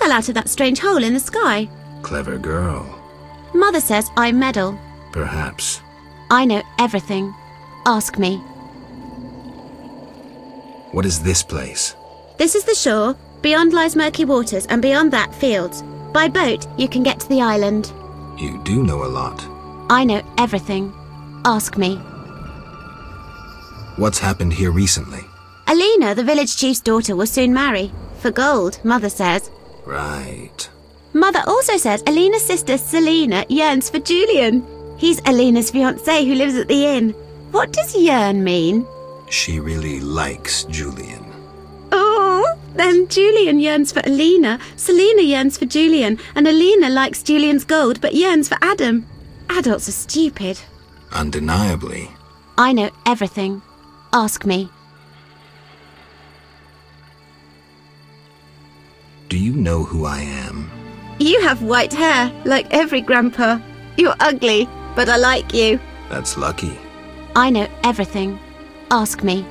fell out of that strange hole in the sky. Clever girl. Mother says I meddle. Perhaps. I know everything. Ask me. What is this place? This is the shore. Beyond lies murky waters, and beyond that, fields. By boat, you can get to the island. You do know a lot. I know everything. Ask me. What's happened here recently? Alina, the village chief's daughter, will soon marry. For gold, Mother says. Right. Mother also says Alina's sister, Selena, yearns for Julian. He's Alina's fiancé who lives at the inn. What does yearn mean? She really likes Julian. Oh, then Julian yearns for Alina, Selena yearns for Julian, and Alina likes Julian's gold but yearns for Adam. Adults are stupid. Undeniably. I know everything. Ask me. Do you know who I am? You have white hair, like every grandpa. You're ugly, but I like you. That's lucky. I know everything. Ask me.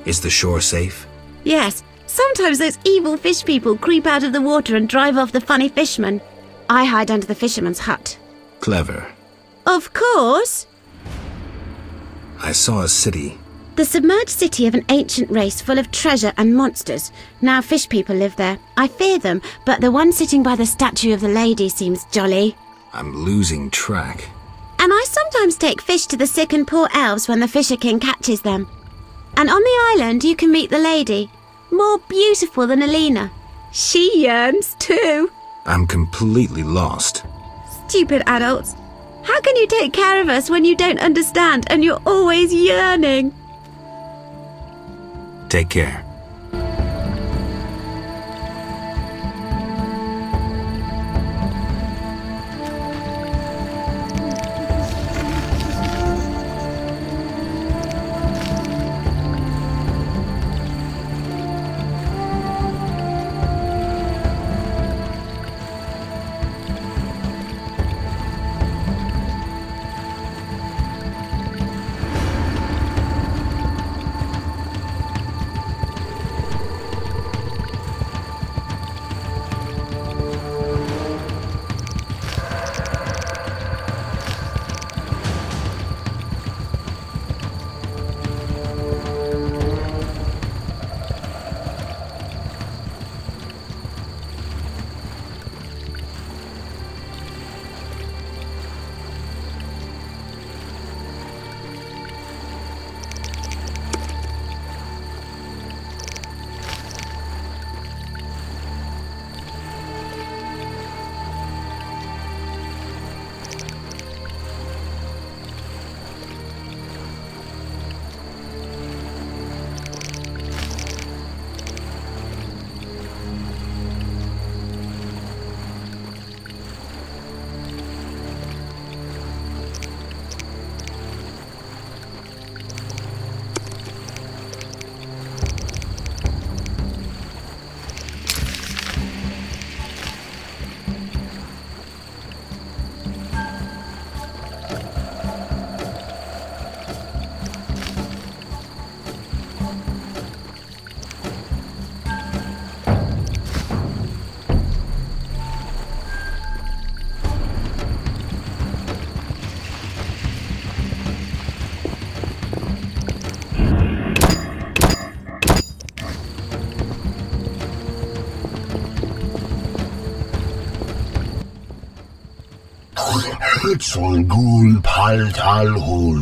Is the shore safe? Yes, sometimes those evil fish people creep out of the water and drive off the funny fishermen. I hide under the fisherman's hut. Clever. Of course. I saw a city. The submerged city of an ancient race full of treasure and monsters. Now fish people live there. I fear them, but the one sitting by the statue of the lady seems jolly. I'm losing track. And I sometimes take fish to the sick and poor elves when the Fisher King catches them. And on the island you can meet the lady, more beautiful than Alina. She yearns too. I'm completely lost. Stupid adults. How can you take care of us when you don't understand and you're always yearning? Take care. Hitsol gul paltal hul.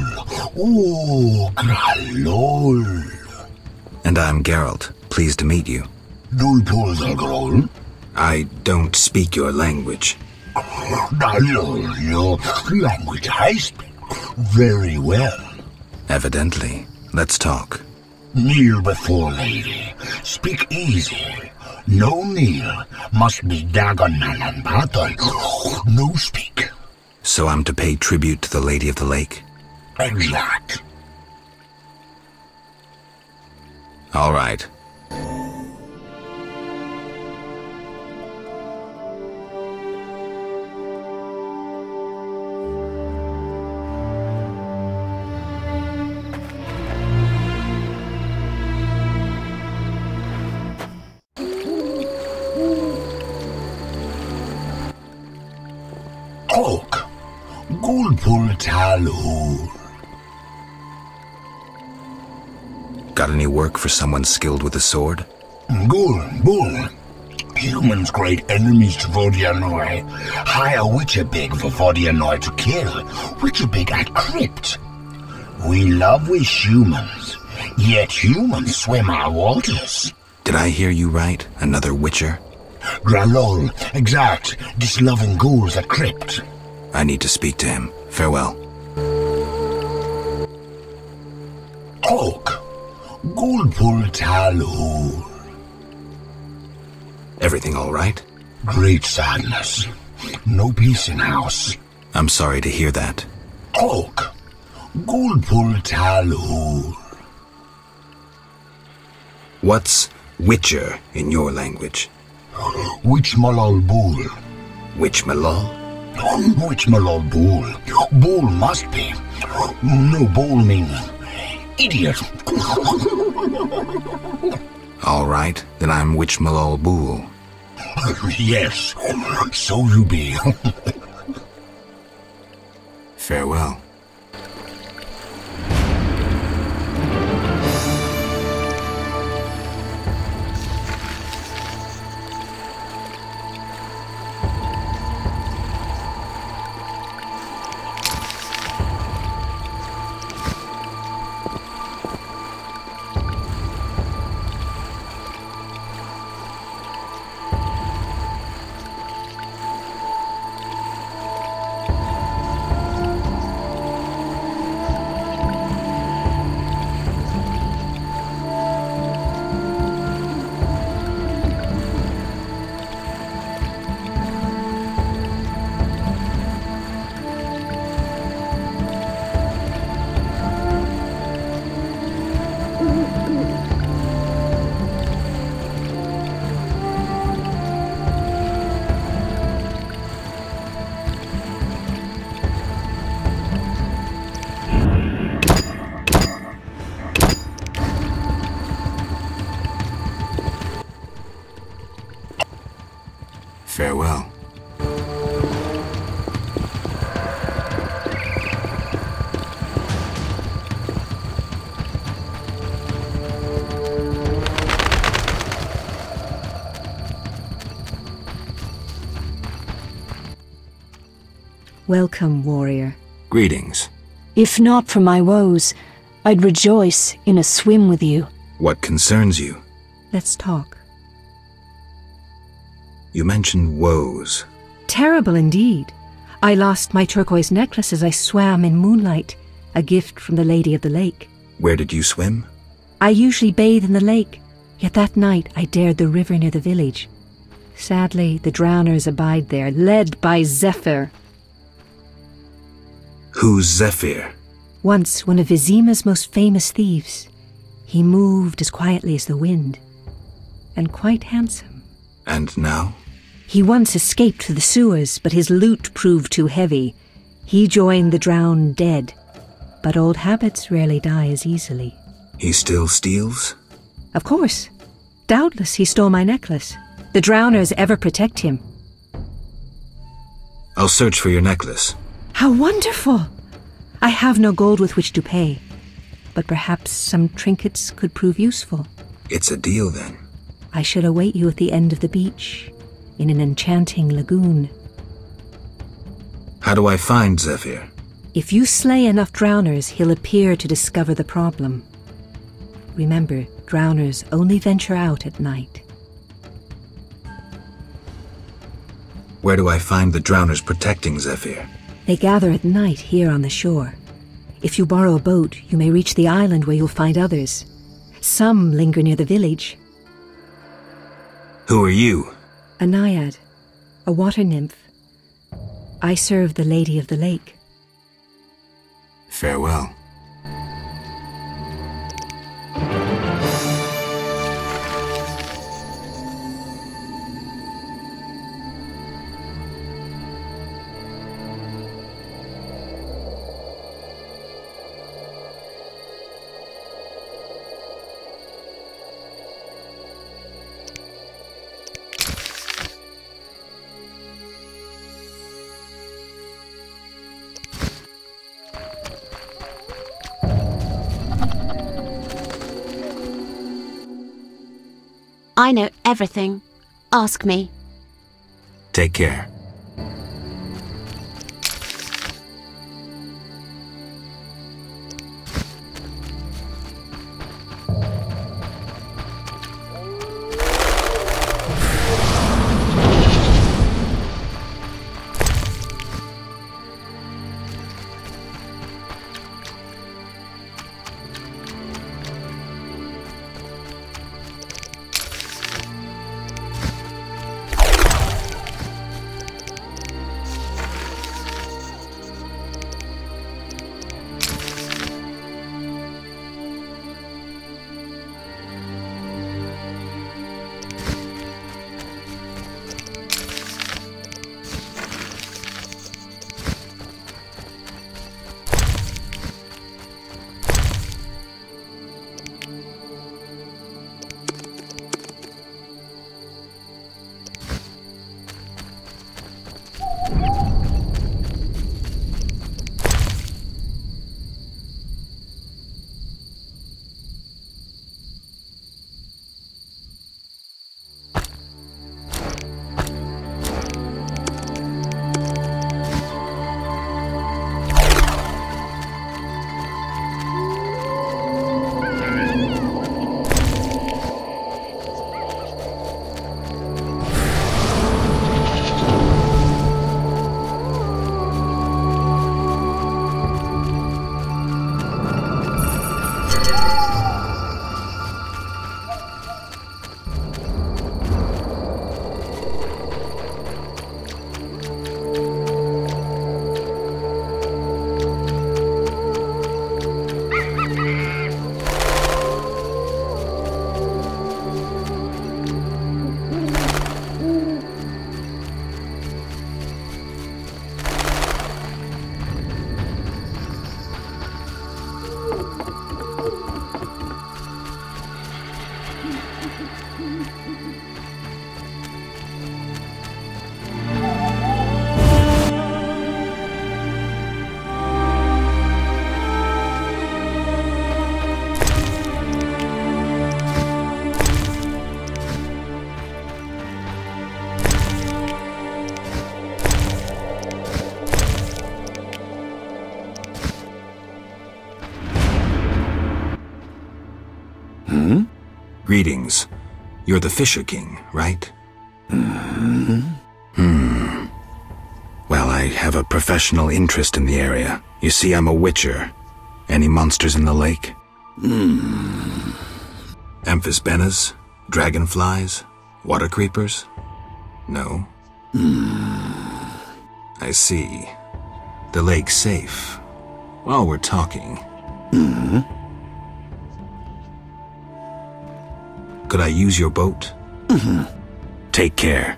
Oh, grallol. And I'm Geralt. Pleased to meet you. Dul polzalgrol. I don't speak your language. Your language I speak very well. Evidently. Let's talk. Kneel before lady. Speak easy. No kneel. Must be dagonalan battle. No speak. So I'm to pay tribute to the Lady of the Lake? Exact. All right. Talk. Gulpul Talhul. Got any work for someone skilled with a sword? Gul, Bull. Humans great enemies to Vodianoi. Hire Witcherbig for Vodianoi to kill. Witcherbig at crypt. We love we humans, yet humans swim our waters. Did I hear you right? Another witcher? Gralol, exact. Disloving ghouls at crypt. I need to speak to him. Farewell. Talk. Gulpul Talhul. Everything all right? Great sadness. No peace in house. I'm sorry to hear that. Talk. Gulpul Talhul. What's witcher in your language? Which Malal Bull? Which Malal? Which Malal Bull? Bull must be. No, Bull means idiot. All right, then I'm Witch Malal Bool. Yes, so you be. Farewell. Farewell. Welcome, warrior. Greetings. If not for my woes, I'd rejoice in a swim with you. What concerns you? Let's talk. You mentioned woes. Terrible indeed. I lost my turquoise necklace as I swam in moonlight, a gift from the Lady of the Lake. Where did you swim? I usually bathe in the lake, yet that night I dared the river near the village. Sadly, the drowners abide there, led by Zephyr. Who's Zephyr? Once one of Vizima's most famous thieves. He moved as quietly as the wind, and quite handsome. And now? He once escaped through the sewers, but his loot proved too heavy. He joined the drowned dead, but old habits rarely die as easily. He still steals? Of course. Doubtless he stole my necklace. The drowners ever protect him. I'll search for your necklace. How wonderful! I have no gold with which to pay, but perhaps some trinkets could prove useful. It's a deal then. I shall await you at the end of the beach, in an enchanting lagoon. How do I find Zephyr? If you slay enough drowners, he'll appear to discover the problem. Remember, drowners only venture out at night. Where do I find the drowners protecting Zephyr? They gather at night here on the shore. If you borrow a boat, you may reach the island where you'll find others. Some linger near the village. Who are you? A naiad, a water nymph. I serve the Lady of the Lake. Farewell. I know everything. Ask me. Take care. Greetings. You're the Fisher King, right? Well, I have a professional interest in the area. You see, I'm a witcher. Any monsters in the lake? Amphisbaenas? Dragonflies? Water creepers? No? I see. The lake's safe. While we're talking. Could I use your boat? Take care.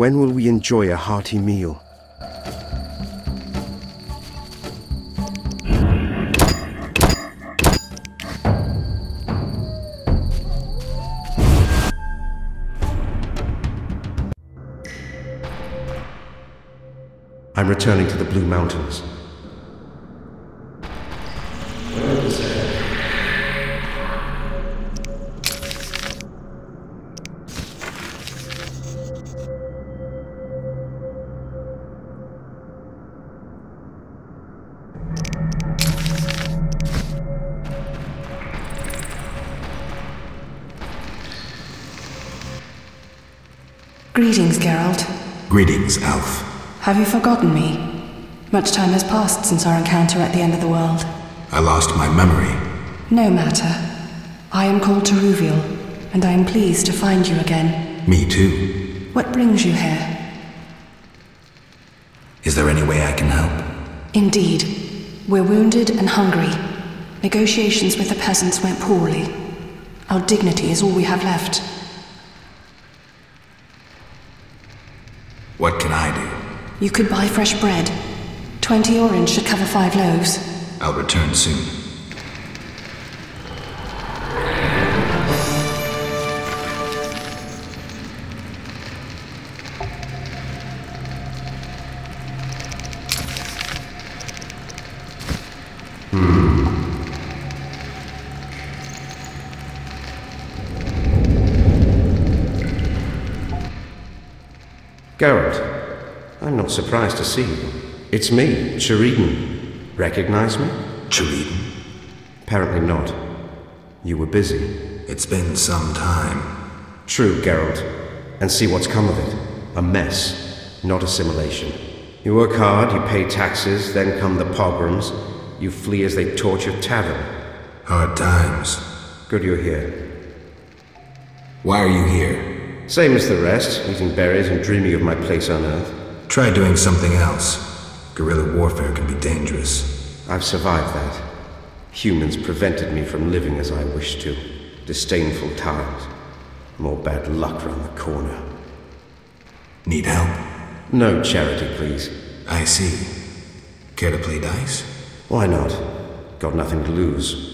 When will we enjoy a hearty meal? I'm returning to the Blue Mountains. Greetings, Geralt. Greetings, Elf. Have you forgotten me? Much time has passed since our encounter at the end of the world. I lost my memory. No matter. I am called Teruviel, and I am pleased to find you again. Me too. What brings you here? Is there any way I can help? Indeed. We're wounded and hungry. Negotiations with the peasants went poorly. Our dignity is all we have left. What can I do? You could buy fresh bread. 20 orange should cover 5 loaves. I'll return soon. Geralt, I'm not surprised to see you. It's me, ÄvÄd. Recognize me? ÄvÄd? Apparently not. You were busy. It's been some time. True, Geralt. And see what's come of it. A mess, not assimilation. You work hard, you pay taxes, then come the pogroms. You flee as they torch your tavern. Hard times. Good you're here. Why are you here? Same as the rest, eating berries and dreaming of my place on Earth. Try doing something else. Guerrilla warfare can be dangerous. I've survived that. Humans prevented me from living as I wished to. Disdainful times. More bad luck round the corner. Need help? No charity, please. I see. Care to play dice? Why not? Got nothing to lose.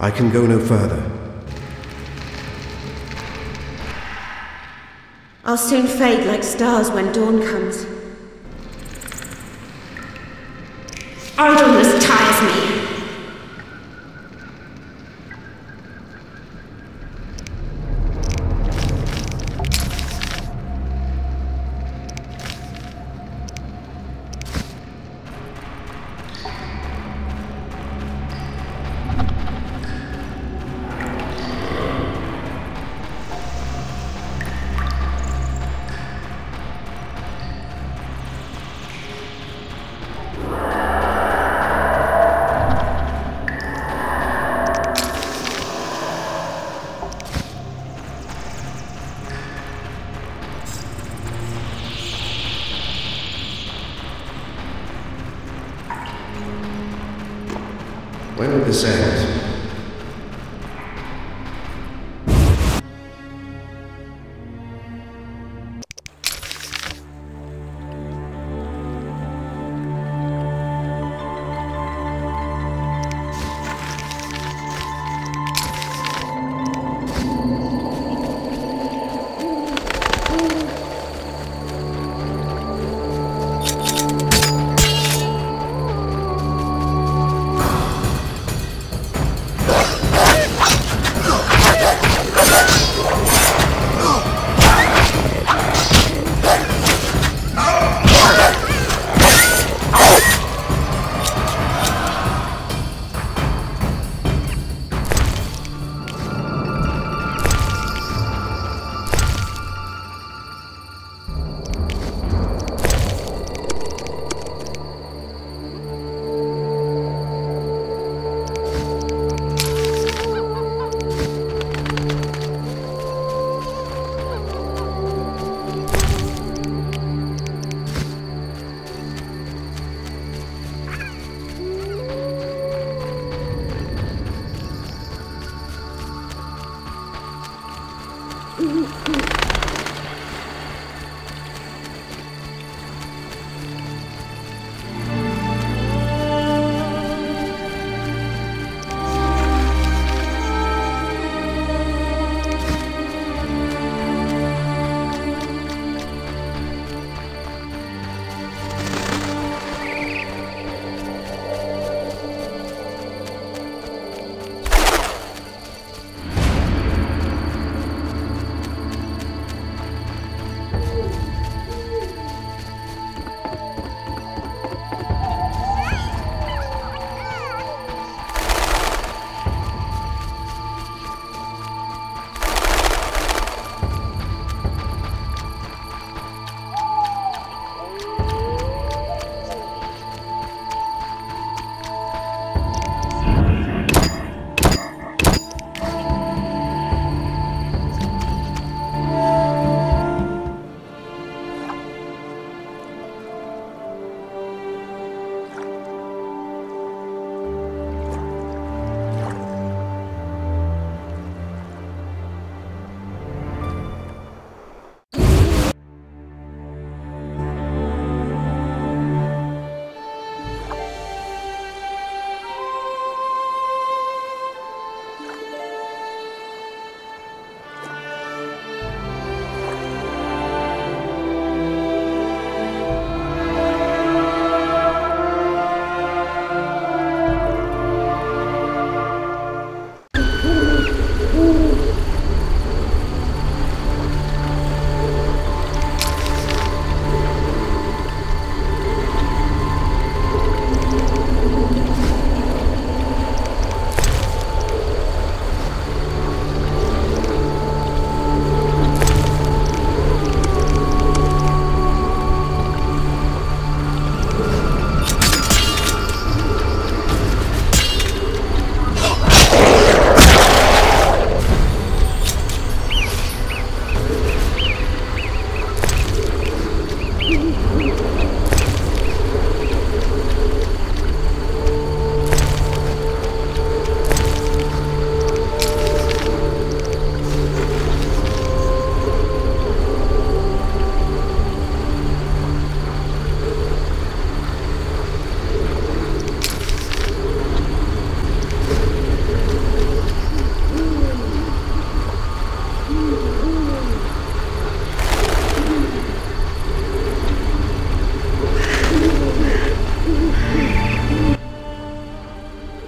I can go no further. I'll soon fade like stars when dawn comes. Idleness tires me. When will this end?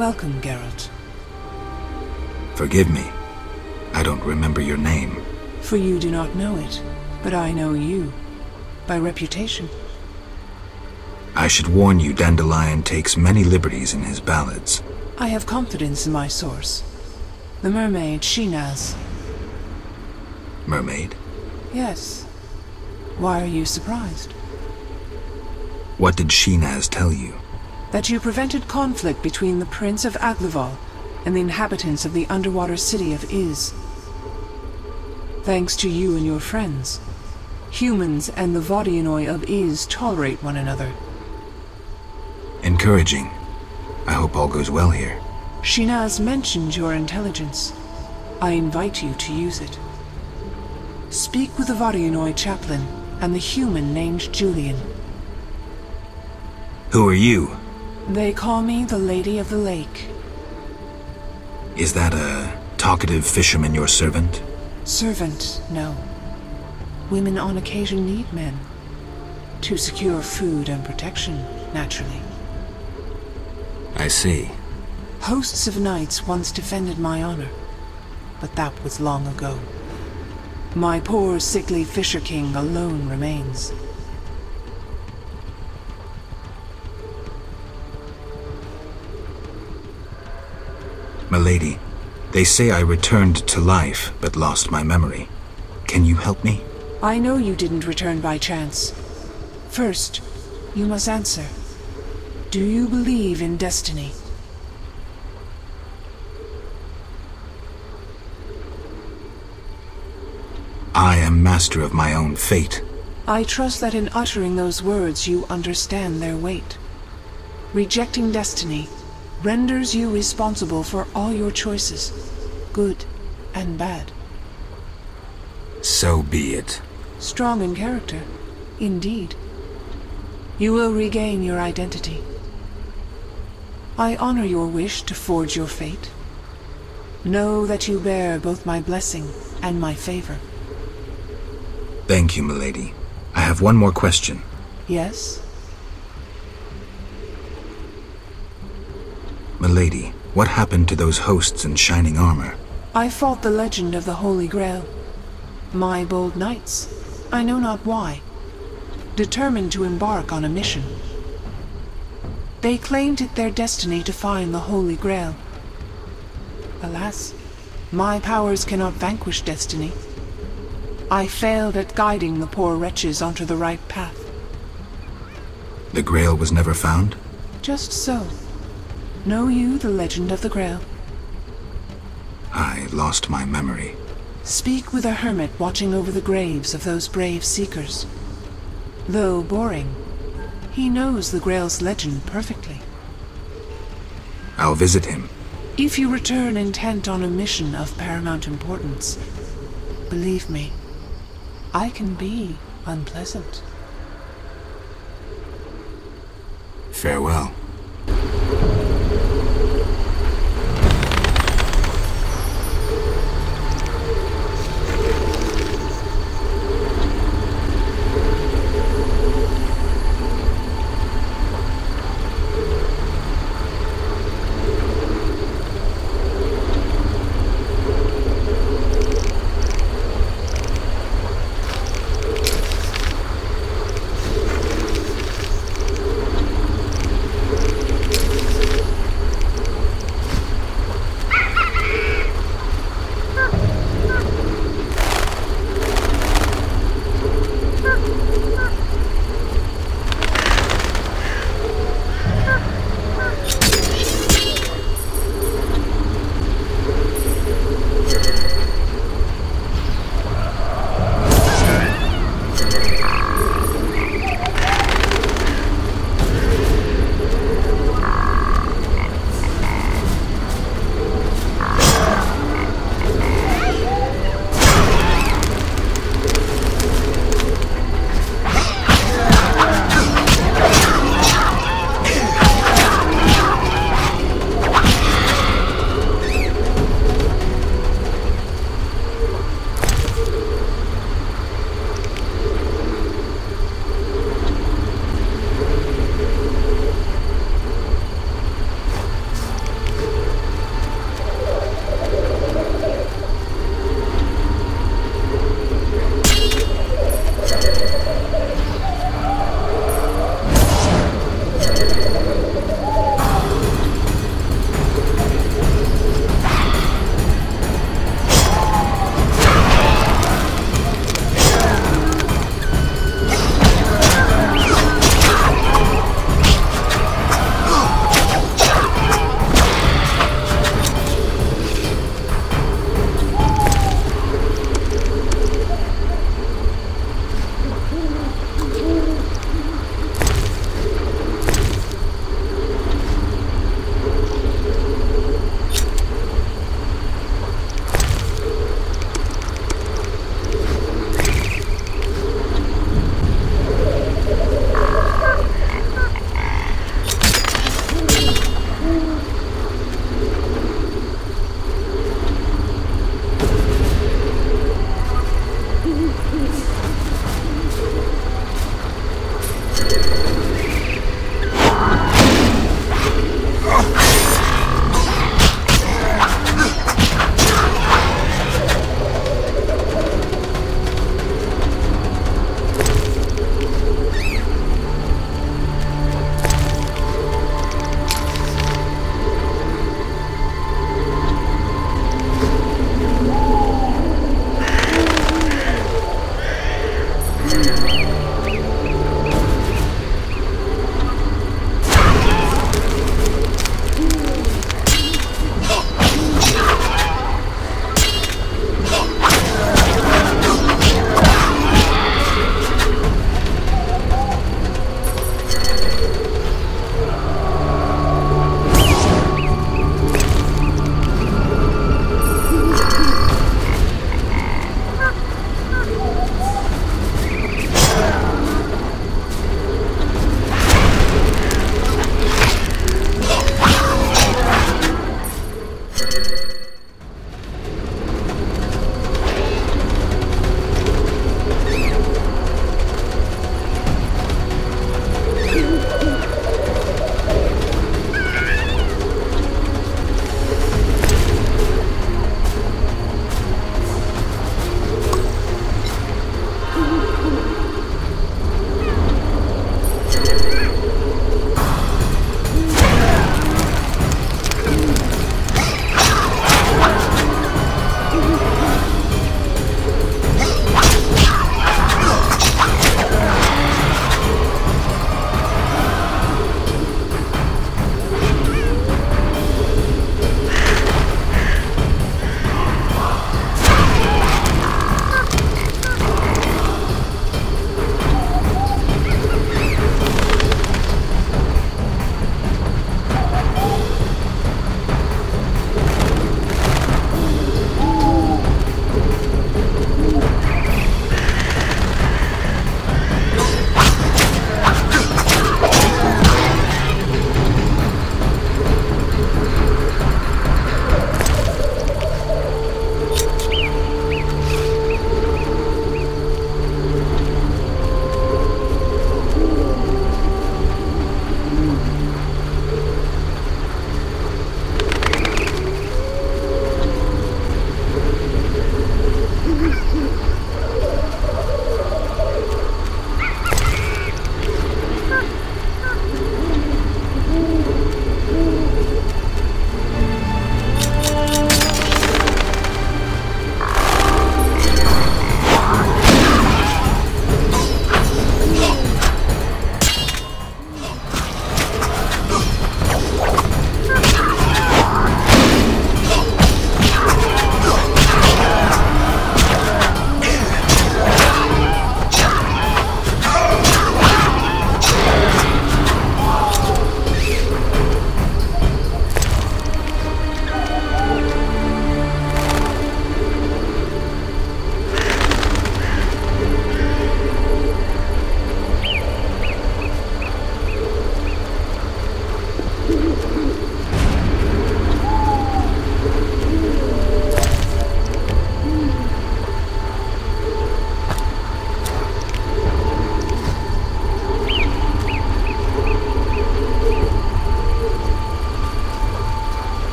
Welcome, Geralt. Forgive me. I don't remember your name. For you do not know it, but I know you. By reputation. I should warn you, Dandelion takes many liberties in his ballads. I have confidence in my source. The mermaid ̍vʲɛd. Mermaid? Yes. Why are you surprised? What did ̍vʲɛd tell you? That you prevented conflict between the Prince of Aglaval and the inhabitants of the underwater city of Is. Thanks to you and your friends, humans and the Vodianoi of Is tolerate one another. Encouraging. I hope all goes well here. ̍vʲɛd mentioned your intelligence. I invite you to use it. Speak with the Vodianoi chaplain and the human named Julian. Who are you? They call me the Lady of the Lake. Is that a talkative fisherman your servant? Servant, no. Women on occasion need men. To secure food and protection, naturally. I see. Hosts of knights once defended my honor, but that was long ago. My poor, sickly Fisher King alone remains. Milady, they say I returned to life, but lost my memory. Can you help me? I know you didn't return by chance. First, you must answer. Do you believe in destiny? I am master of my own fate. I trust that in uttering those words you understand their weight. Rejecting destiny renders you responsible for all your choices, good and bad. So be it. Strong in character, indeed. You will regain your identity. I honor your wish to forge your fate. Know that you bear both my blessing and my favor. Thank you, milady. I have one more question. Yes? Milady, what happened to those hosts in shining armor? I fought the legend of the Holy Grail. My bold knights, I know not why, determined to embark on a mission. They claimed it their destiny to find the Holy Grail. Alas, my powers cannot vanquish destiny. I failed at guiding the poor wretches onto the right path. The Grail was never found? Just so. Know you the legend of the Grail? I lost my memory. Speak with a hermit watching over the graves of those brave seekers. Though boring, he knows the Grail's legend perfectly. I'll visit him. If you return intent on a mission of paramount importance, believe me, I can be unpleasant. Farewell.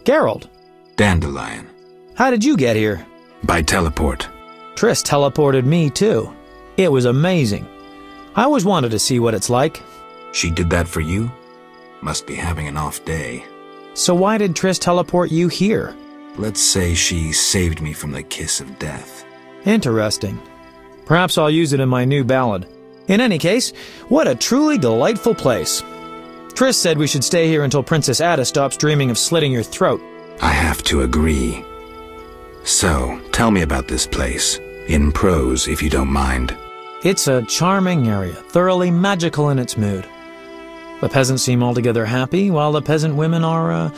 Geralt, Dandelion. how did you get here? By teleport. Triss teleported me too. It was amazing. I always wanted to see what it's like. She did that for you? Must be having an off day. So why did Triss teleport you here? Let's say she saved me from the kiss of death. Interesting. Perhaps I'll use it in my new ballad. In any case, what a truly delightful place. Triss said we should stay here until Princess Ada stops dreaming of slitting your throat. I have to agree. So, tell me about this place. In prose, if you don't mind. It's a charming area, thoroughly magical in its mood. The peasants seem altogether happy, while the peasant women are,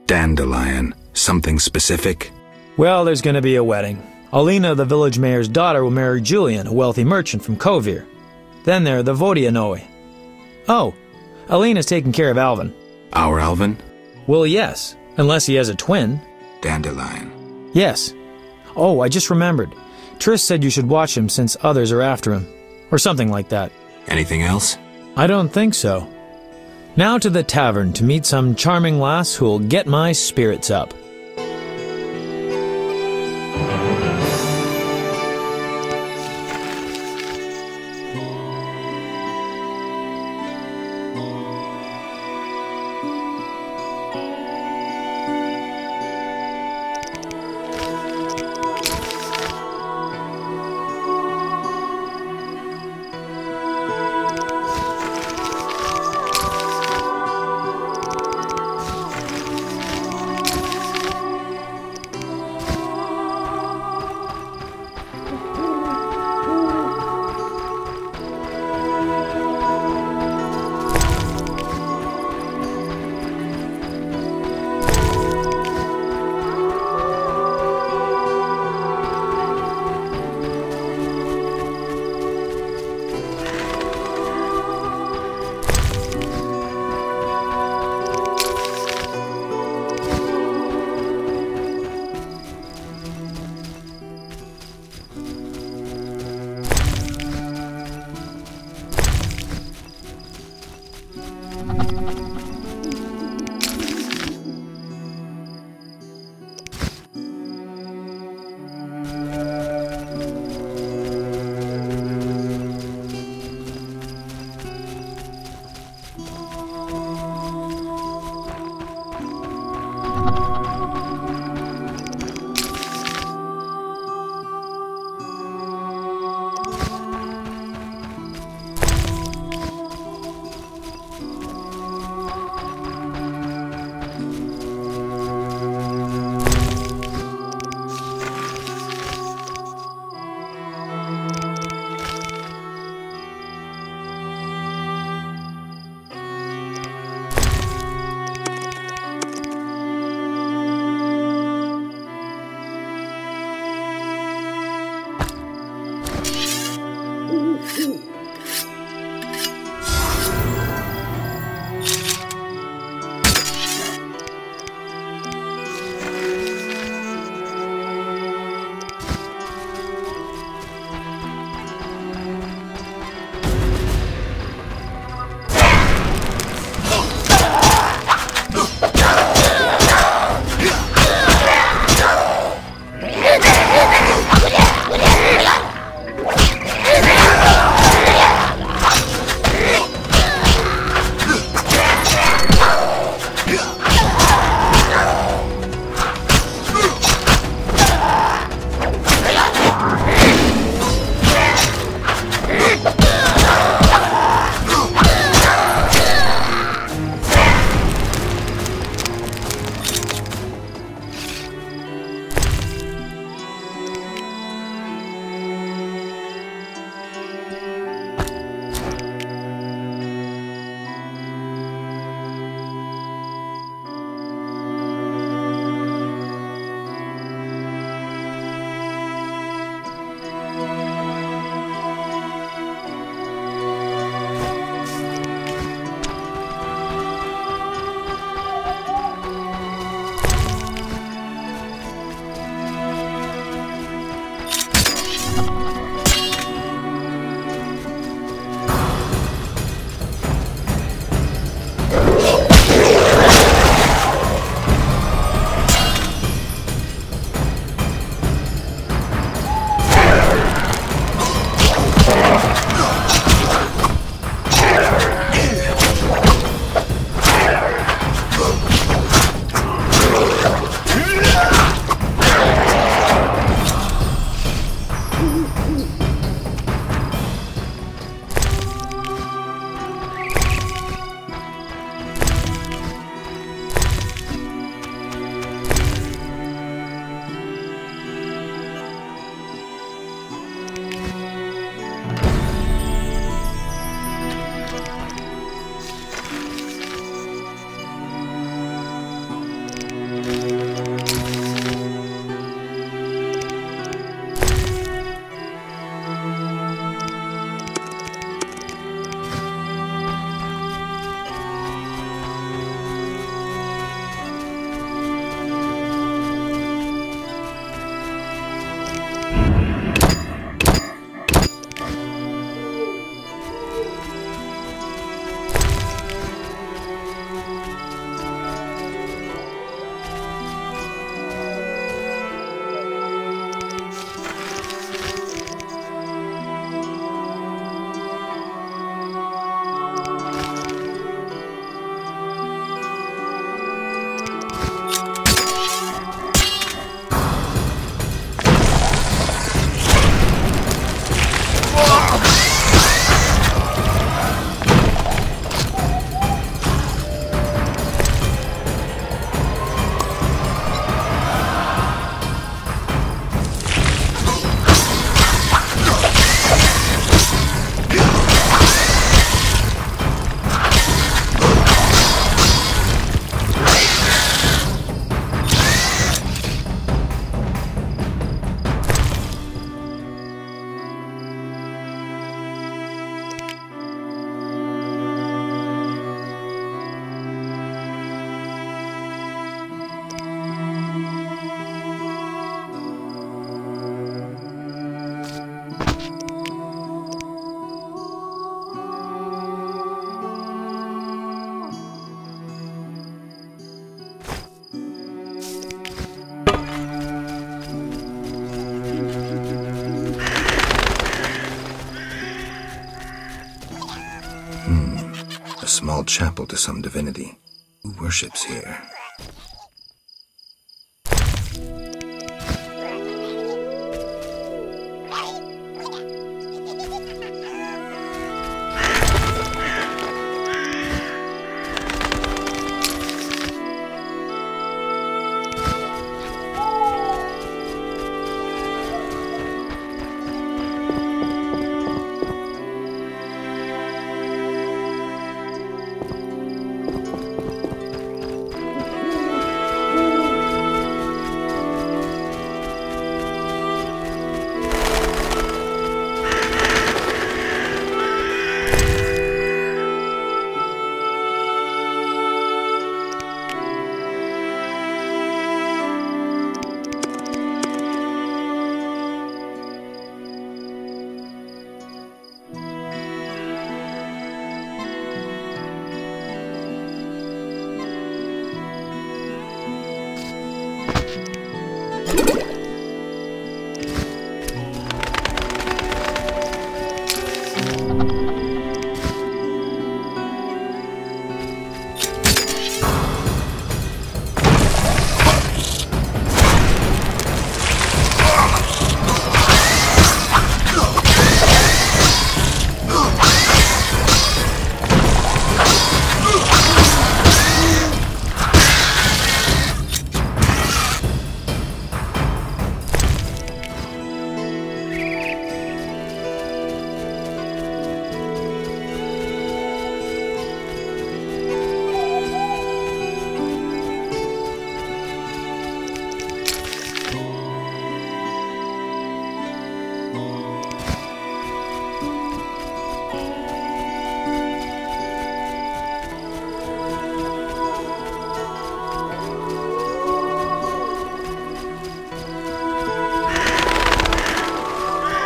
Dandelion. Something specific? Well, there's going to be a wedding. Alina, the village mayor's daughter, will marry Julian, a wealthy merchant from kovir. Then there are the vað. Oh, Alina's taking care of Alvin. Our Alvin? Well, yes, unless he has a twin. Dandelion. Yes. Oh, I just remembered. Triss said you should watch him since others are after him. Or something like that. Anything else? I don't think so. Now to the tavern to meet some charming lass who'll get my spirits up. small chapel to some divinity. Who worships here?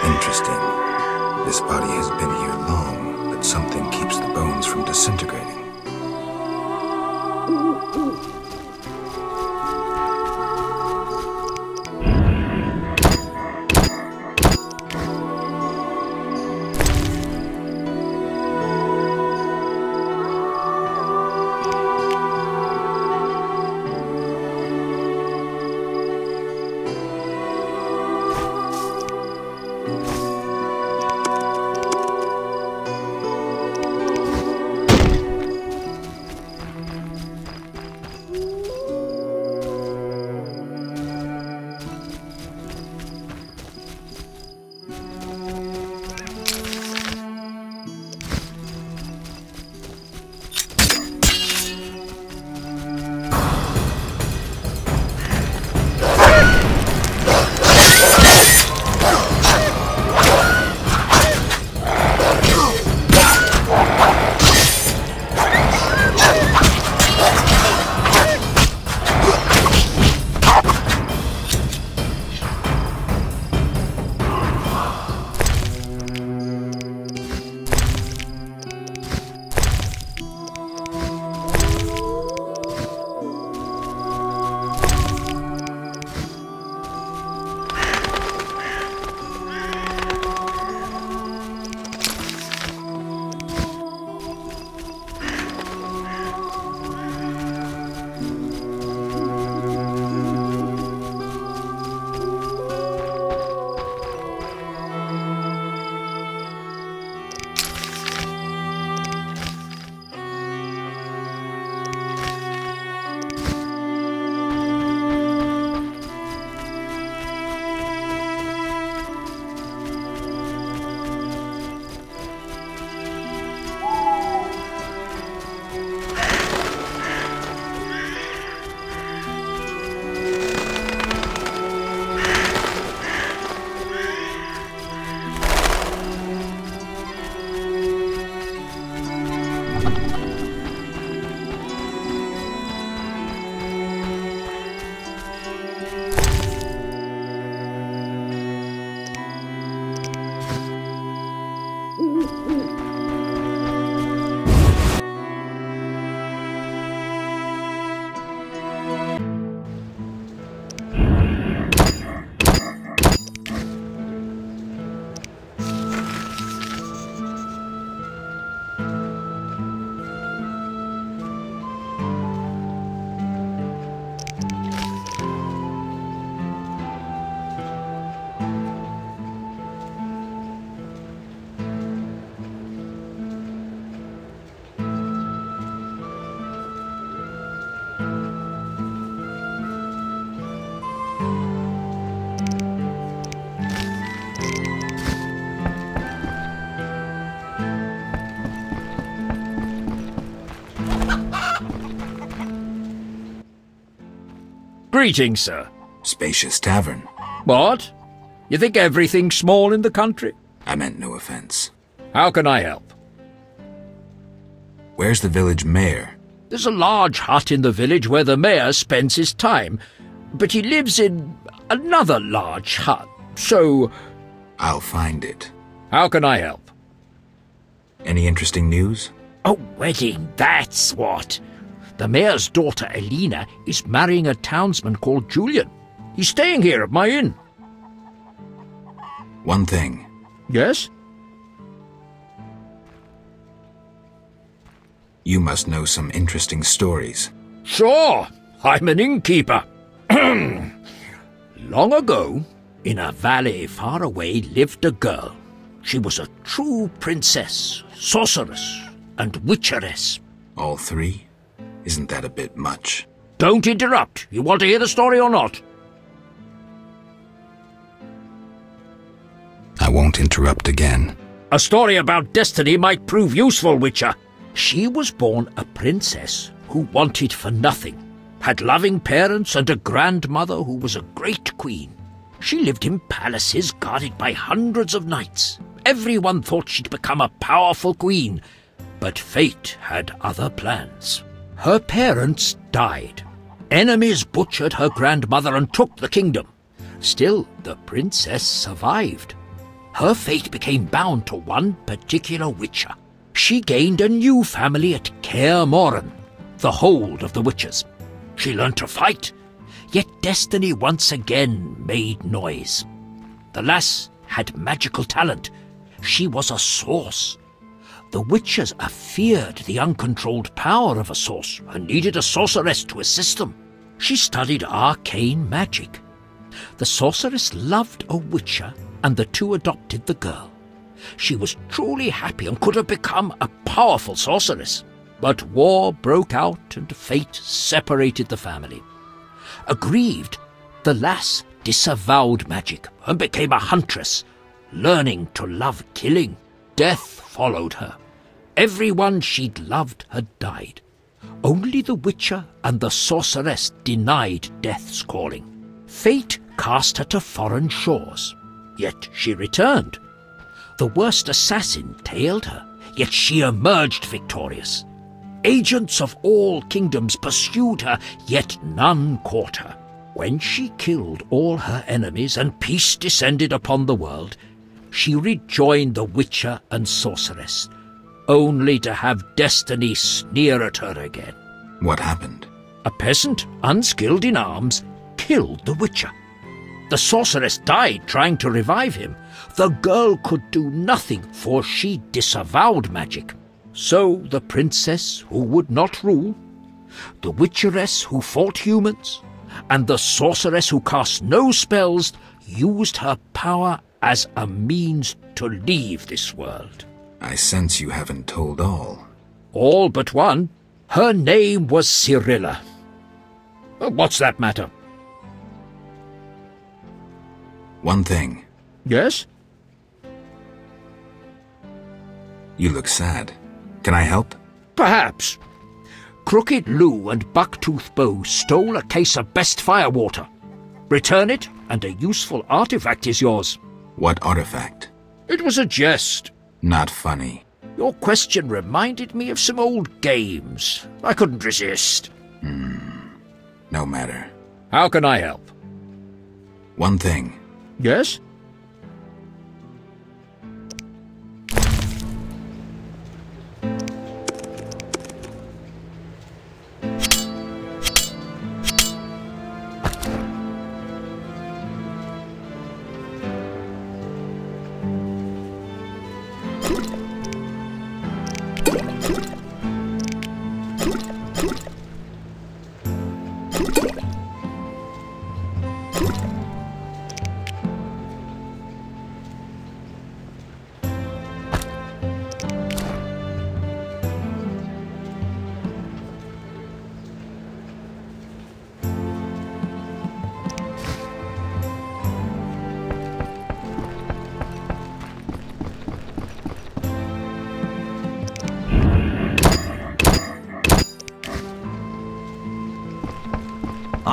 Interesting. This body has been here long, but something keeps the bones from disintegrating. Greetings, sir. Spacious tavern. What? You think everything's small in the country? I meant no offense. How can I help? Where's the village mayor? There's a large hut in the village where the mayor spends his time, but he lives in another large hut, so... I'll find it. How can I help? Any interesting news? A wedding, that's what. The mayor's daughter, Elena, is marrying a townsman called Julian. He's staying here at my inn. One thing. Yes? You must know some interesting stories. Sure, I'm an innkeeper. Long ago, in a valley far away lived a girl. She was a true princess, sorceress, and witcheress. All three? Isn't that a bit much? Don't interrupt. You want to hear the story or not? I won't interrupt again. A story about destiny might prove useful, Witcher. She was born a princess who wanted for nothing, had loving parents and a grandmother who was a great queen. She lived in palaces guarded by hundreds of knights. Everyone thought she'd become a powerful queen, but fate had other plans. Her parents died. Enemies butchered her grandmother and took the kingdom. Still, the princess survived. Her fate became bound to one particular witcher. She gained a new family at kä mʲin, the hold of the witches. She learned to fight, yet destiny once again made noise. The lass had magical talent. She was a source. The witches feared the uncontrolled power of a source and needed a sorceress to assist them. She studied arcane magic. The sorceress loved a witcher, and the two adopted the girl. She was truly happy and could have become a powerful sorceress. But war broke out and fate separated the family. Aggrieved, the lass disavowed magic and became a huntress, learning to love killing. Death followed her. Everyone she'd loved had died. Only the witcher and the sorceress denied death's calling. Fate cast her to foreign shores, yet she returned. The worst assassin tailed her, yet she emerged victorious. Agents of all kingdoms pursued her, yet none caught her. When she killed all her enemies and peace descended upon the world, she rejoined the witcher and sorceress, only to have destiny sneer at her again. What happened? A peasant, unskilled in arms, killed the witcher. The sorceress died trying to revive him. The girl could do nothing, for she disavowed magic. So the princess who would not rule, the witcheress who fought humans, and the sorceress who cast no spells used her power as a means to leave this world. I sense you haven't told all. All but one. Her name was Cyrilla. What's that matter? One thing. Yes? You look sad. Can I help? Perhaps. Crooked Lou and Bucktooth Bow stole a case of best firewater. Return it, and a useful artifact is yours. What artifact? It was a jest. Not funny. Your question reminded me of some old games. I couldn't resist. No matter. How can I help? One thing. Yes?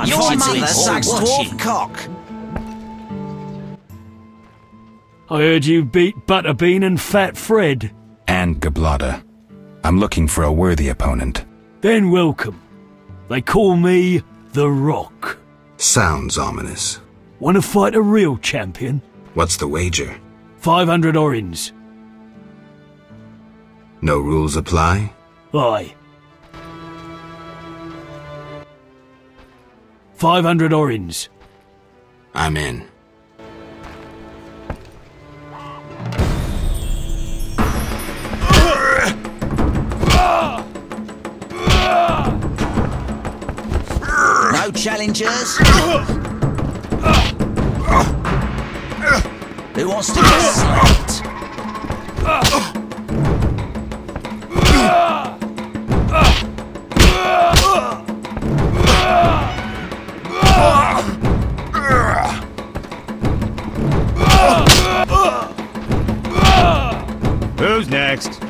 You're fighting the Sag's dwarf cock. I heard you beat Butterbean and Fat Fred. And Gablada. I'm looking for a worthy opponent. Then welcome. They call me The Rock. Sounds ominous. Want to fight a real champion? What's the wager? 500 orins. No rules apply? Aye. 500 orins. I'm in. No challengers? Who wants to get slapped? Who's next?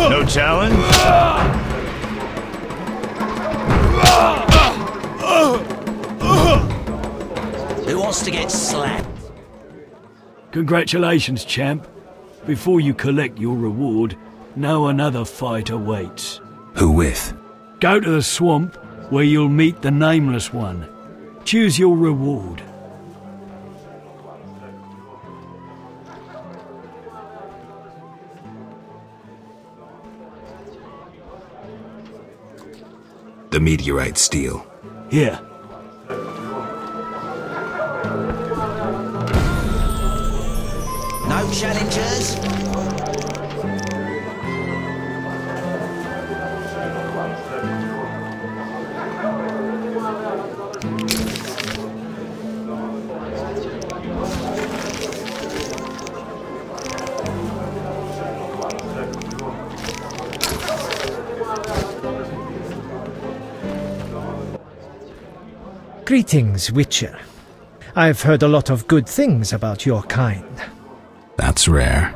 No challenge? Who wants to get slapped? Congratulations, champ. Before you collect your reward, know another fight awaits. Who with? Go to the swamp, where you'll meet the Nameless One. Choose your reward. The meteorite steel. Here. No challengers? Greetings, Witcher. I've heard a lot of good things about your kind. That's rare.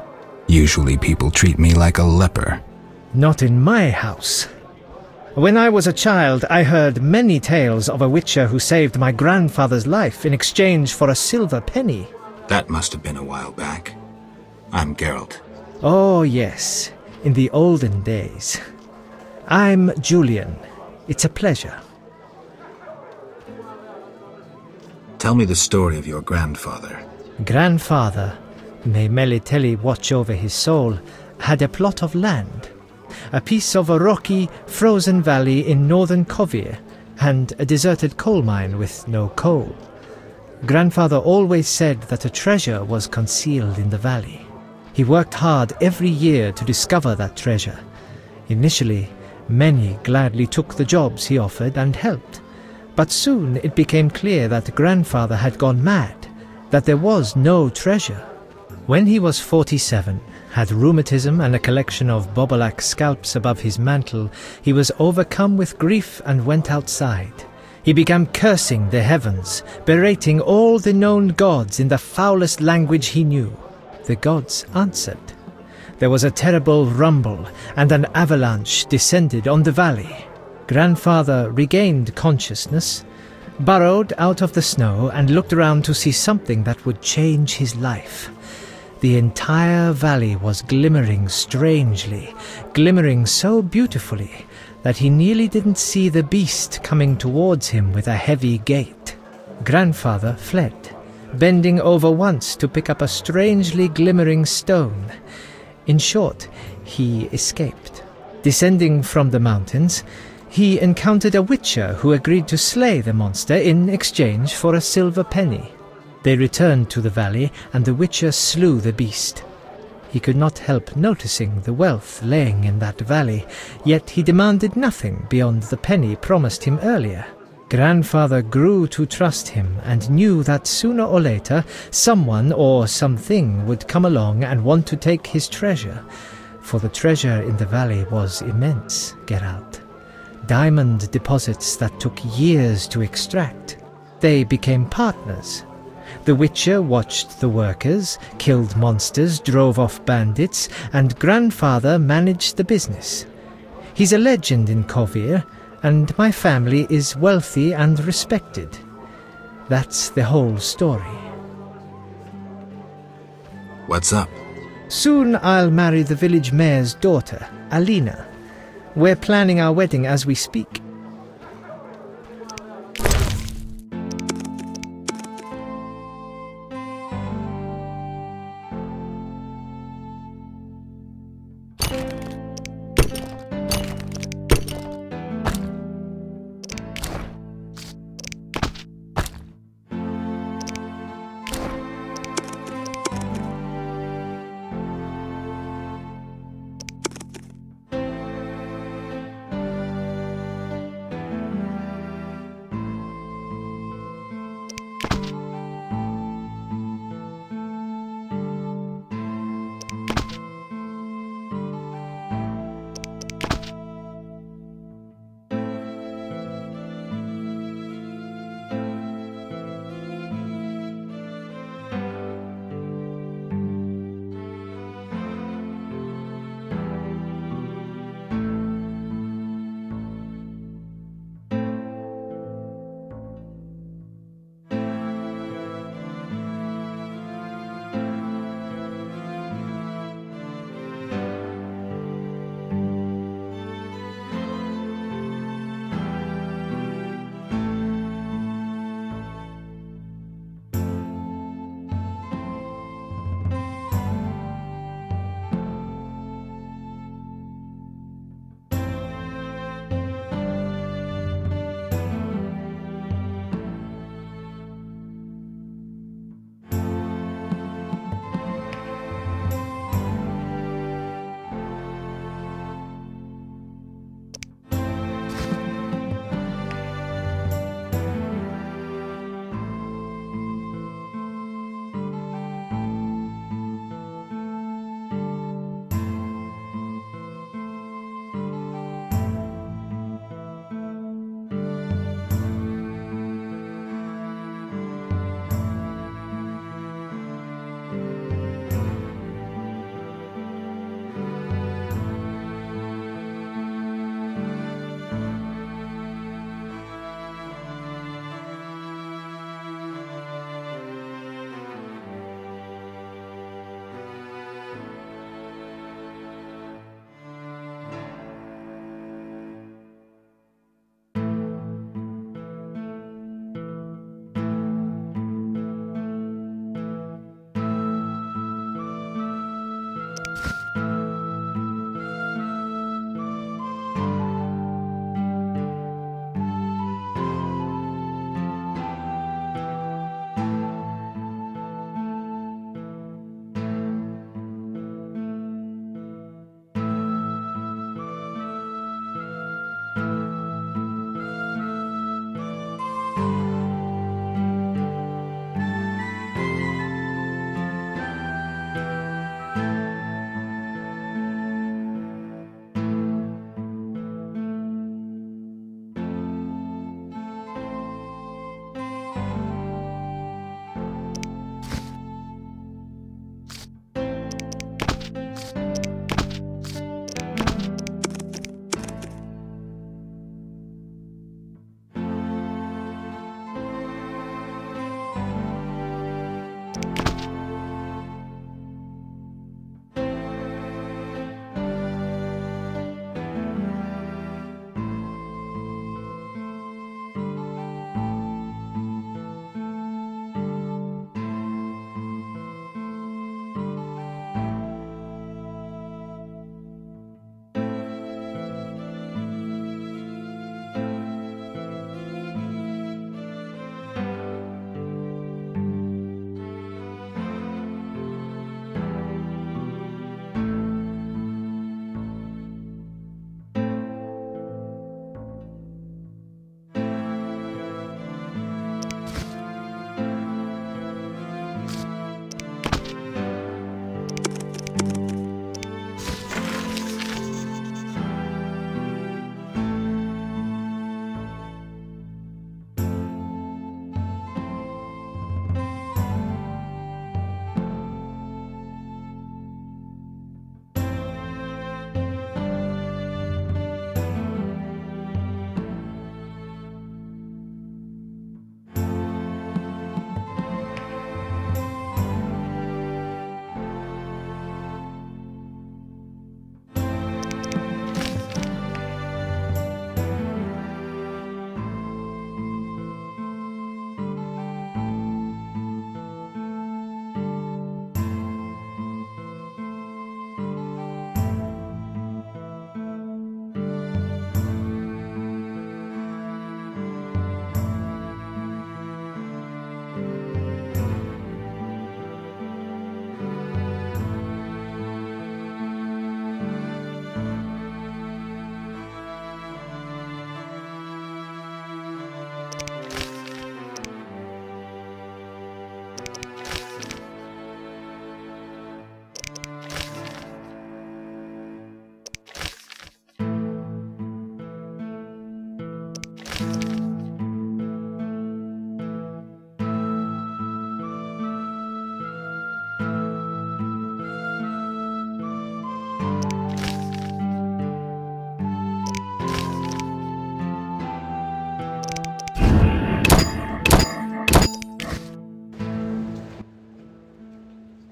Usually people treat me like a leper. Not in my house. When I was a child, I heard many tales of a Witcher who saved my grandfather's life in exchange for a silver penny. That must have been a while back. I'm Geralt. Oh, yes. In the olden days. I'm Julian. It's a pleasure. Tell me the story of your grandfather. Grandfather, may Melitele watch over his soul, had a plot of land. A piece of a rocky, frozen valley in northern kä and a deserted coal mine with no coal. Grandfather always said that a treasure was concealed in the valley. He worked hard every year to discover that treasure. Initially, many gladly took the jobs he offered and helped. But soon it became clear that grandfather had gone mad, that there was no treasure. When he was 47, had rheumatism and a collection of bobolak scalps above his mantle, he was overcome with grief and went outside. He began cursing the heavens, berating all the known gods in the foulest language he knew. The gods answered. There was a terrible rumble, and an avalanche descended on the valley. Grandfather regained consciousness, burrowed out of the snow, and looked around to see something that would change his life. The entire valley was glimmering strangely, glimmering so beautifully that he nearly didn't see the beast coming towards him with a heavy gait. Grandfather fled, bending over once to pick up a strangely glimmering stone. In short, he escaped. Descending from the mountains, he encountered a witcher who agreed to slay the monster in exchange for a silver penny. They returned to the valley, and the witcher slew the beast. He could not help noticing the wealth laying in that valley, yet he demanded nothing beyond the penny promised him earlier. Grandfather grew to trust him and knew that sooner or later someone or something would come along and want to take his treasure, for the treasure in the valley was immense, Geralt. Diamond deposits that took years to extract. They became partners. The Witcher watched the workers, killed monsters, drove off bandits, and grandfather managed the business. He's a legend in қ mhéin, and my family is wealthy and respected. That's the whole story. What's up? Soon I'll marry the village mayor's daughter, Alina. We're planning our wedding as we speak.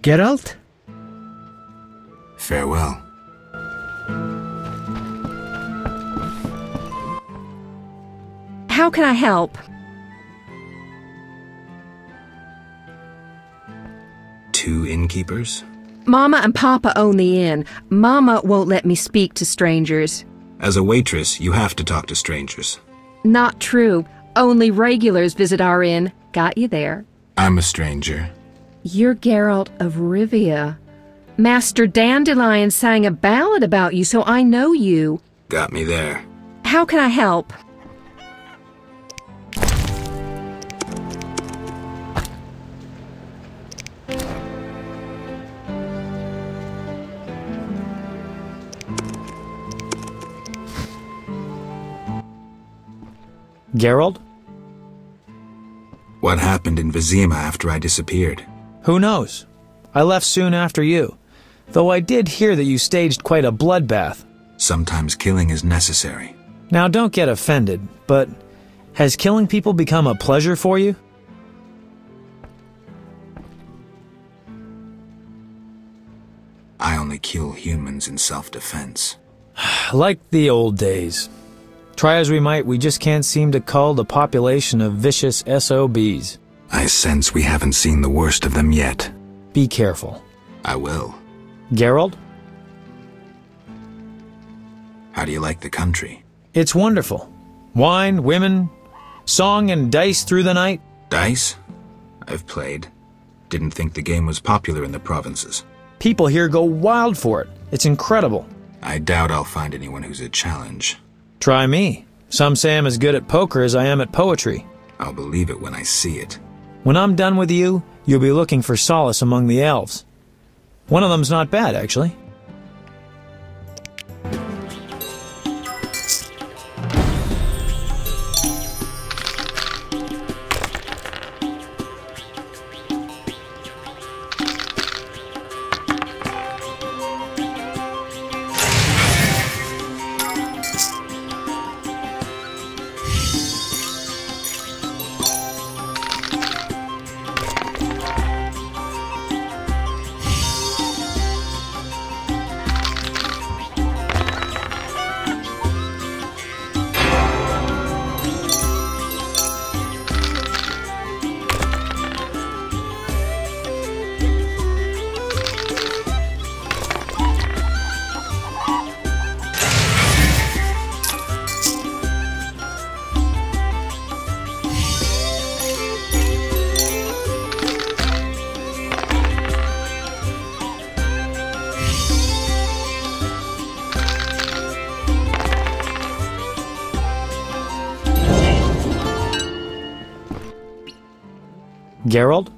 Geralt? Farewell. How can I help? Two innkeepers? Mama and Papa own the inn. Mama won't let me speak to strangers. As a waitress, you have to talk to strangers. Not true. Only regulars visit our inn. Got you there. I'm a stranger. You're Geralt of Rivia. Master Dandelion sang a ballad about you, so I know you. Got me there. How can I help? Geralt? What happened in Vizima after I disappeared? Who knows? I left soon after you, though I did hear that you staged quite a bloodbath. Sometimes killing is necessary. Now don't get offended, but has killing people become a pleasure for you? I only kill humans in self-defense. Like the old days. Try as we might, we just can't seem to cull the population of vicious SOBs. I sense we haven't seen the worst of them yet. Be careful. I will. Geralt? How do you like the country? It's wonderful. Wine, women, song and dice through the night. Dice? I've played. Didn't think the game was popular in the provinces. People here go wild for it. It's incredible. I doubt I'll find anyone who's a challenge. Try me. Some say I'm as good at poker as I am at poetry. I'll believe it when I see it. When I'm done with you, you'll be looking for solace among the elves. One of them's not bad, actually. Geralt?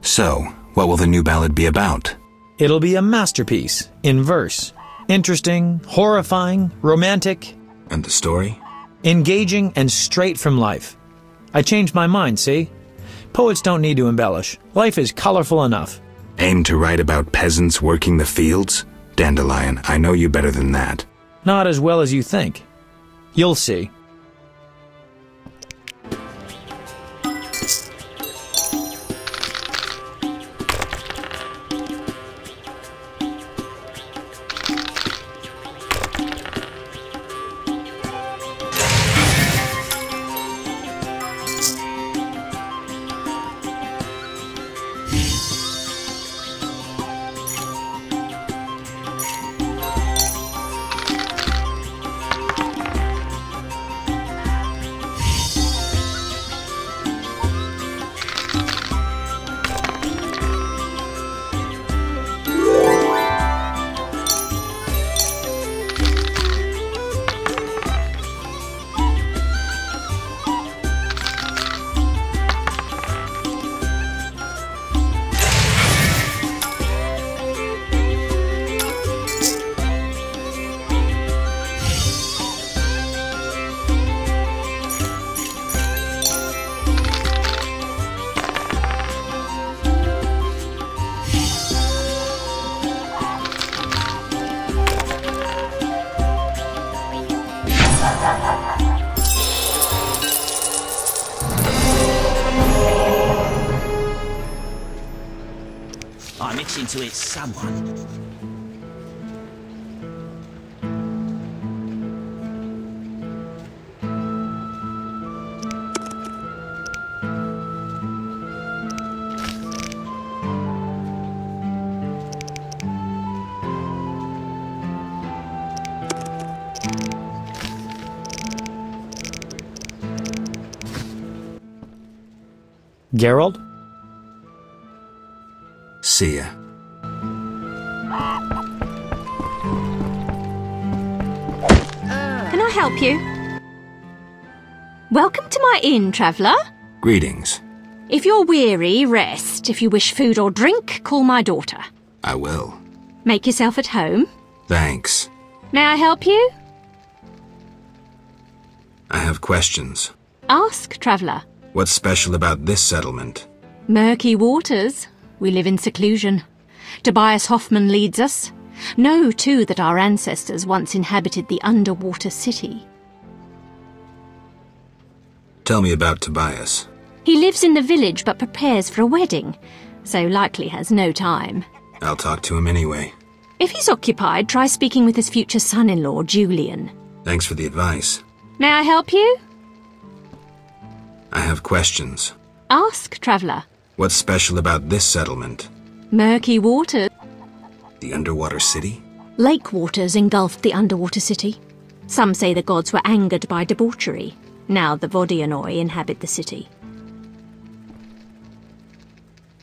So, what will the new ballad be about? It'll be a masterpiece, in verse. Interesting, horrifying, romantic. And the story? Engaging and straight from life. I changed my mind, see? Poets don't need to embellish. Life is colorful enough. Aim to write about peasants working the fields? Dandelion, I know you better than that. Not as well as you think. You'll see. mix into it someone. Geralt? See ya. Can I help you? Welcome to my inn, traveller. Greetings. If you're weary, rest. If you wish food or drink, call my daughter. I will. Make yourself at home. Thanks. May I help you? I have questions. Ask, traveller. What's special about this settlement? Murky waters. We live in seclusion. Tobias Hoffman leads us. Know, too, that our ancestors once inhabited the underwater city. Tell me about Tobias. He lives in the village but prepares for a wedding, so likely has no time. I'll talk to him anyway. If he's occupied, try speaking with his future son-in-law, Julian. Thanks for the advice. May I help you? I have questions. Ask, traveller. What's special about this settlement? Murky waters. The underwater city? Lake waters engulfed the underwater city. Some say the gods were angered by debauchery. Now the Vodyanoi inhabit the city.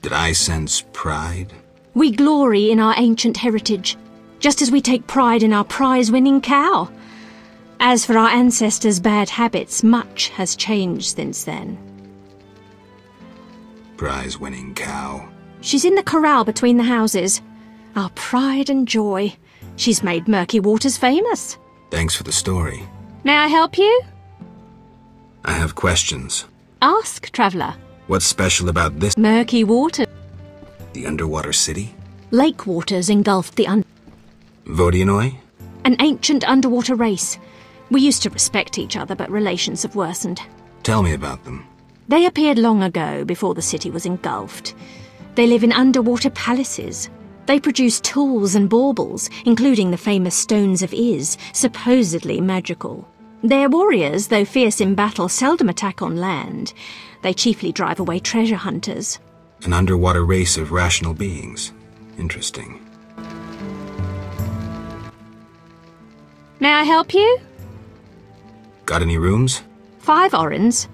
Did I sense pride? We glory in our ancient heritage, just as we take pride in our prize-winning cow. As for our ancestors' bad habits, much has changed since then. Prize-winning cow. She's in the corral between the houses. Our pride and joy. She's made Murky Waters famous. Thanks for the story. May I help you? I have questions. Ask, traveller. What's special about this? Murky Waters. The underwater city? Lake waters engulfed the Vodyanoi? An ancient underwater race. We used to respect each other, but relations have worsened. Tell me about them. They appeared long ago, before the city was engulfed. They live in underwater palaces. They produce tools and baubles, including the famous Stones of Iz, supposedly magical. Their warriors, though fierce in battle, seldom attack on land. They chiefly drive away treasure hunters. An underwater race of rational beings. Interesting. May I help you? Got any rooms? 5 orens.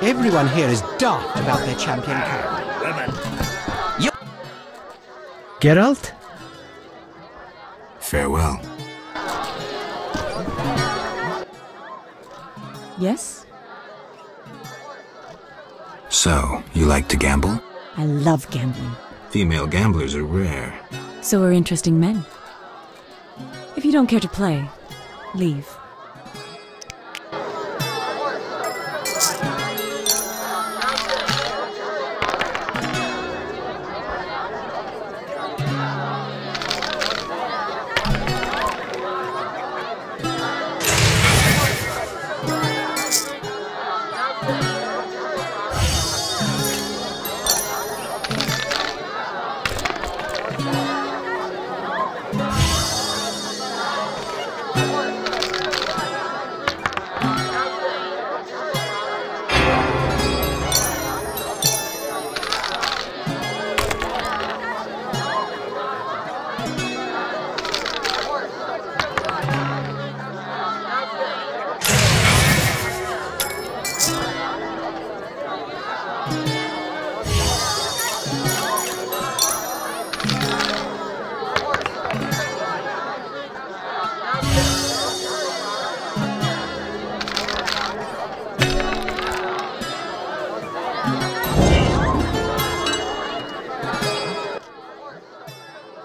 Everyone here is daft about their champion cow. Geralt? Farewell. Yes? So, you like to gamble? I love gambling. Female gamblers are rare. So are interesting men. If you don't care to play, leave.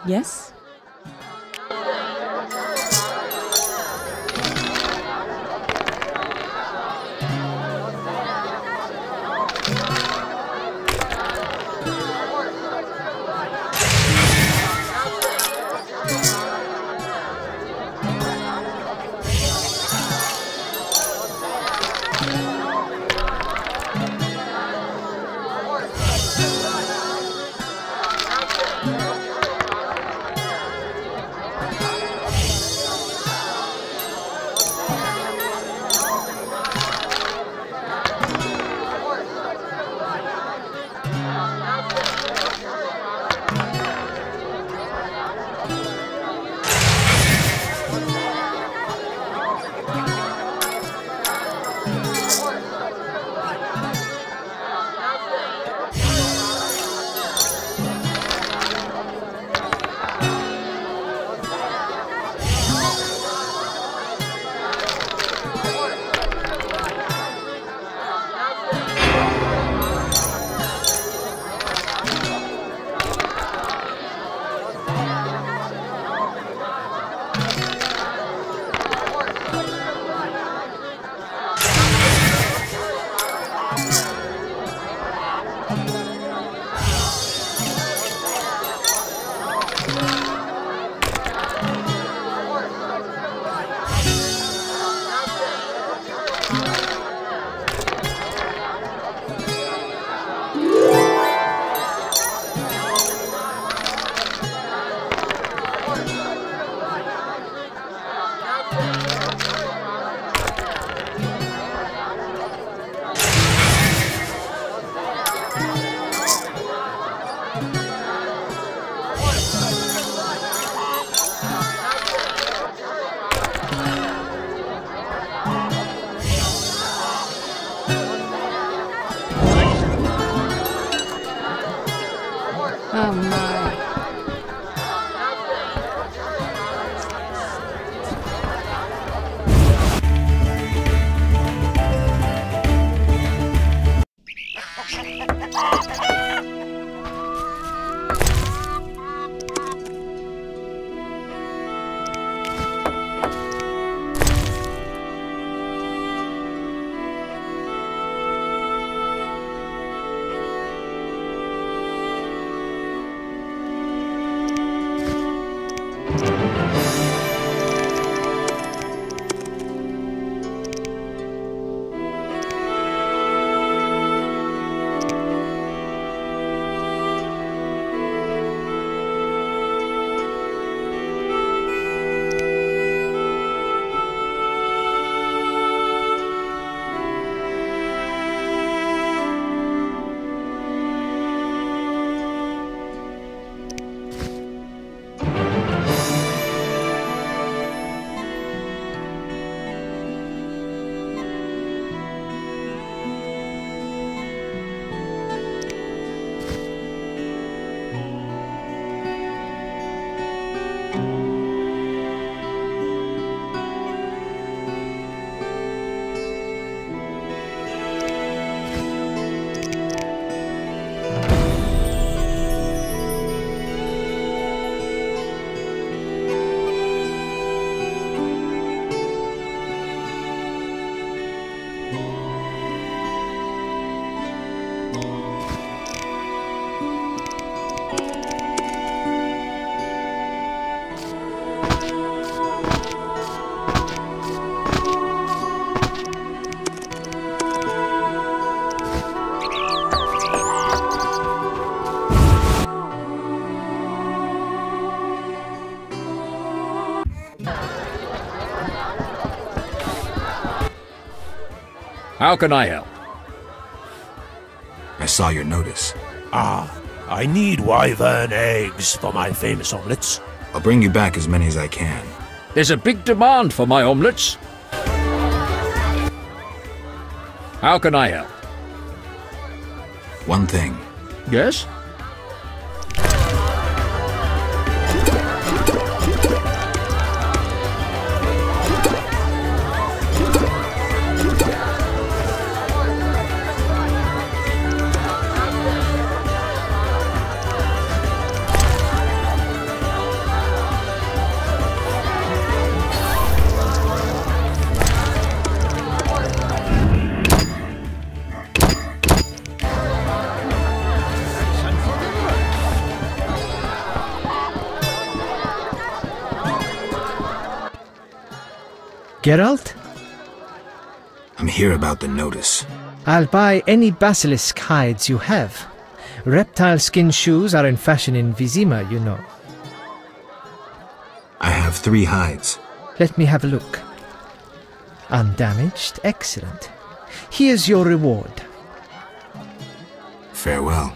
Yes? Oh my. How can I help? I saw your notice. I need wyvern eggs for my famous omelets. I'll bring you back as many as I can. There's a big demand for my omelets. How can I help? One thing. Yes? Geralt? I'm here about the notice. I'll buy any basilisk hides you have. Reptile skin shoes are in fashion in Vizima, you know. I have 3 hides. Let me have a look. Undamaged? Excellent. Here's your reward. Farewell.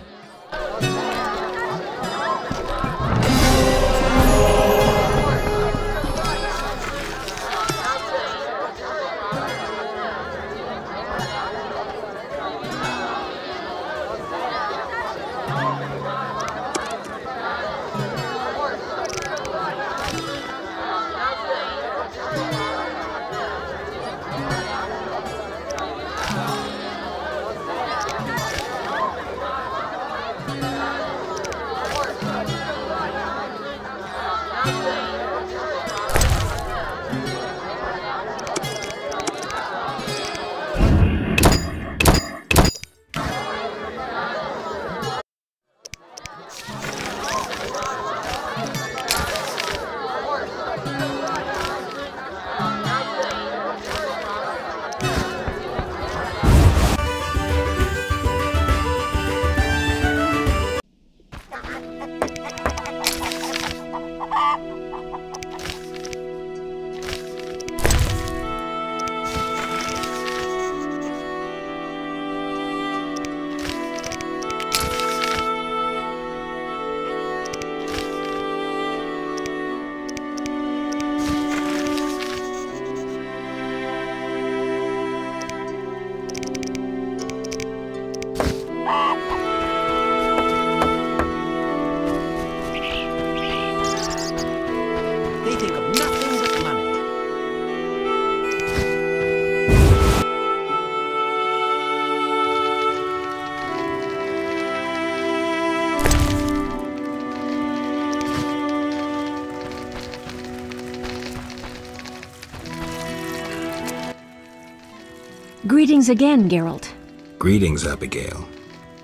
Greetings again, Geralt. Greetings, Abigail.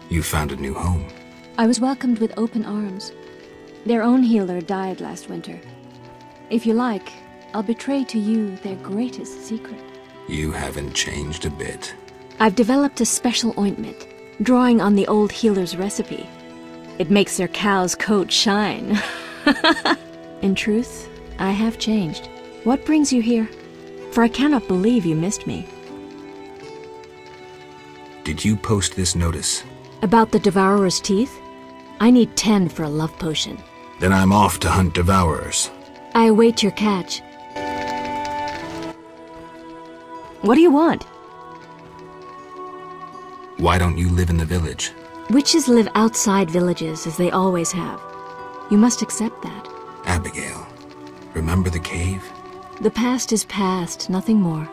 You found a new home. I was welcomed with open arms. Their own healer died last winter. If you like, I'll betray to you their greatest secret. You haven't changed a bit. I've developed a special ointment, drawing on the old healer's recipe. It makes their cow's coat shine. In truth, I have changed. What brings you here? For I cannot believe you missed me. Did you post this notice? About the Devourer's teeth? I need 10 for a love potion. Then I'm off to hunt Devourers. I await your catch. What do you want? Why don't you live in the village? Witches live outside villages, as they always have. You must accept that. Abigail, remember the cave? The past is past, nothing more.